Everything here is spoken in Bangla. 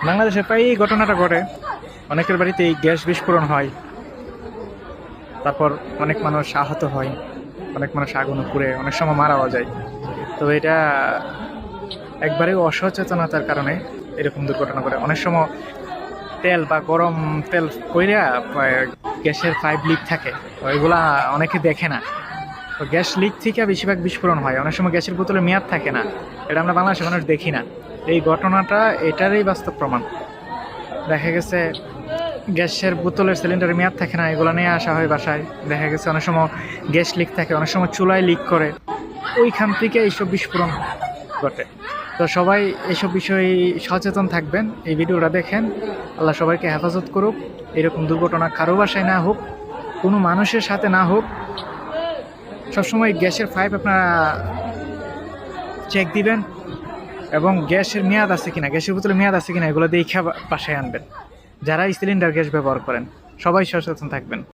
বাংলাদেশে প্রায় এই ঘটনাটা ঘটে, অনেকের বাড়িতে এই গ্যাস বিস্ফোরণ হয়, তারপর অনেক মানুষ আহত হয়, অনেক মানুষ আগুনে পুড়ে অনেক সময় মারাও যায়। তো এটা একবারে অসচেতনতার কারণে এরকম দুর্ঘটনা ঘটে। অনেক সময় তেল বা গরম তেল কইরা গ্যাসের পাইপ লিক থাকে, তো এগুলা অনেকে দেখে না। তো গ্যাস লিক থেকে বেশিরভাগ বিস্ফোরণ হয়। অনেক সময় গ্যাসের বোতলে মেয়াদ থাকে না, এটা আমরা বাংলাদেশের মানুষ দেখি না। এই ঘটনাটা এটারই বাস্তব প্রমাণ। দেখা গেছে গ্যাসের বোতলের সিলিন্ডারে মেয়াদ থাকে না, এগুলো নিয়ে আসা হয় বাসায়। দেখা গেছে অনেক সময় গ্যাস লিক থাকে, অনেক সময় চুলায় লিক করে, ওইখান থেকে এইসব বিস্ফোরণ ঘটে। তো সবাই এইসব বিষয়ে সচেতন থাকবেন, এই ভিডিওটা দেখেন। আল্লাহ সবাইকে হেফাজত করুক, এরকম দুর্ঘটনা কারো বাসায় না হোক, কোনো মানুষের সাথে না হোক। সবসময় গ্যাসের পাইপ আপনারা চেক দিবেন, এবং গ্যাসের মেয়াদ আছে কিনা, গ্যাসের বোতলে মেয়াদ আছে কিনা, এগুলো দেখে বাসায় আনবেন। যারা সিলিন্ডার গ্যাস ব্যবহার করেন সবাই সচেতন থাকবেন।